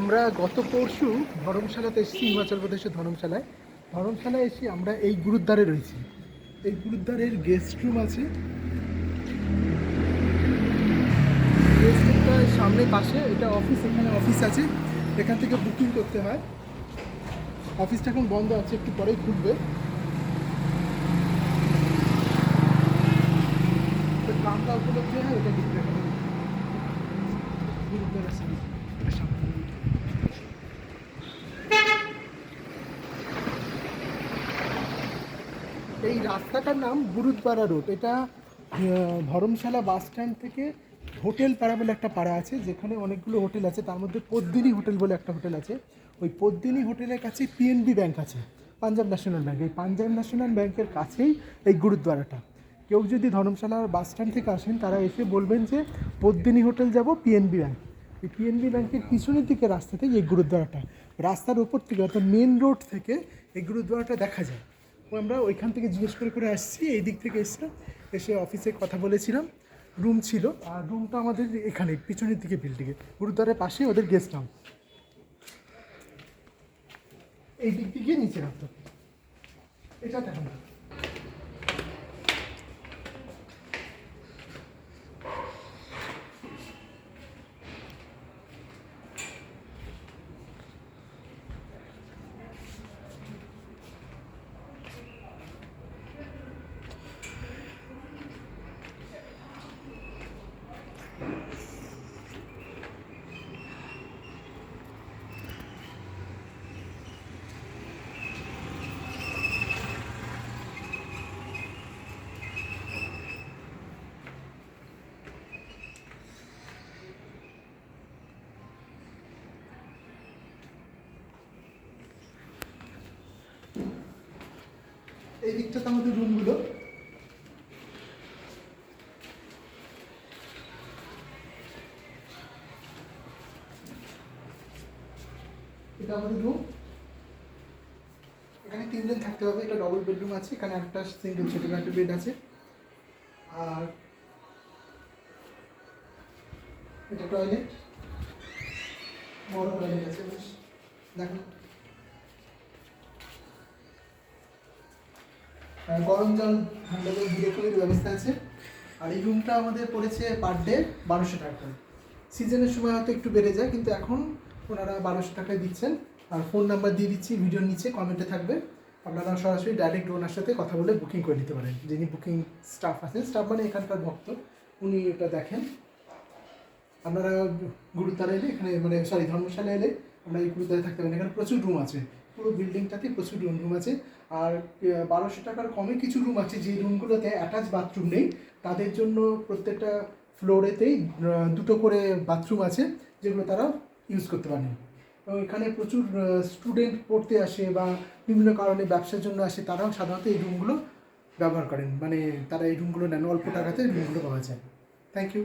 আমরা গত পরশু ধর্মশালাতে এসেছি, হিমাচল প্রদেশের ধর্মশালায় এসে আমরা এই গুরুদ্বারে রয়েছি। এই গুরুদ্বারের গেস্ট রুম আছে, গেস্ট রুমটা সামনে পাশে, এটা অফিস, এখানে অফিস আছে, এখান থেকে বুকিং করতে হয়। অফিসটা এখন বন্ধ আছে, একটু পরেই খুলবে। কামটা উপলক্ষে হয়, এটা গুরুদ্বার আছে সামনে। এই রাস্তাটার নাম গুরুদ্বারা রোড। এটা ধর্মশালা বাস স্ট্যান্ড থেকে হোটেল পাড়া বলে একটা পাড়া আছে, যেখানে অনেকগুলো হোটেল আছে, তার মধ্যে পদ্মিনী হোটেল বলে একটা হোটেল আছে। ওই পদ্মিনী হোটেলের কাছে পিএনবি ব্যাংক আছে, পাঞ্জাব ন্যাশনাল ব্যাংক। এই পাঞ্জাব ন্যাশনাল ব্যাংকের কাছেই এই গুরুদ্বারাটা। কেউ যদি ধর্মশালার বাস স্ট্যান্ড থেকে আসেন, তারা এসে বলবেন যে পদ্মিনী হোটেল যাব, পিএনবি ব্যাংক। এই পিএনবি ব্যাংকের পিছনের দিকে রাস্তাতেই এই গুরুদ্বারাটা। রাস্তার ওপর থেকে, অর্থাৎ মেন রোড থেকে এই গুরুদ্বারাটা দেখা যায়। আমরা ওইখান থেকে জিজ্ঞেস করে আসছি, এই দিক থেকে এসেছিলাম, এসে অফিসে কথা বলেছিলাম। রুম ছিল, আর রুমটা আমাদের এখানে পিছনের দিকে বিল্ডিংয়ে, গুরুদ্বারের পাশে ওদের গেস্ট হাউস। এই দিক থেকে নিচে রাখতো এটা দেখুন। এই দিকটাতে আমাদের রুমগুলো। এটা আমাদের রুম, এখানে 3 জন থাকতে হবে। এটা ডবল বেডরুম আছে, এখানে একটা সিঙ্গেল ছোটো একটা বেড আছে। আর এটা টয়লেট, বড় টয়লেট আছে, বেশ দেখুন। গরম জল, ঠান্ডা জল, দিয়ে করে ব্যবস্থা আছে। আর এই রুমটা আমাদের পড়েছে পার ডে 1200 টাকা করে। সিজনের সময় হয়তো একটু বেড়ে যায়, কিন্তু এখন ওনারা 1200 টাকায় দিচ্ছেন। আর ফোন নাম্বার দিয়ে দিচ্ছি, ভিডিওর নিচে কমেন্টে থাকবে। আপনারা সরাসরি ডাইরেক্ট ওনার সাথে কথা বলে বুকিং করে নিতে পারেন। যিনি বুকিং স্টাফ আছেন, স্টাফ মানে এখানকার ভক্ত, উনি এটা দেখেন। আপনারা গুরুদ্বারে এলে, এখানে মানে ধর্মশালা এলে আমরা এই গুরুদ্বারে থাকতে পারেন। এখানে প্রচুর রুম আছে, পুরো বিল্ডিংটাতে প্রচুর রুম আছে। আর 1200 টাকার কমে কিছু রুম আছে, যে রুমগুলোতে অ্যাটাচ বাথরুম নেই, তাদের জন্য প্রত্যেকটা ফ্লোরেতেই 2টো করে বাথরুম আছে, যেগুলো তারা ইউজ করতে পারেন। এবং এখানে প্রচুর স্টুডেন্ট পড়তে আসে বা বিভিন্ন কারণে ব্যবসার জন্য আসে, তারাও সাধারণত এই রুমগুলো ব্যবহার করেন। মানে তারা এই রুমগুলো নেন, অল্প টাকাতে রুমগুলো পাওয়া যায়। Thank you.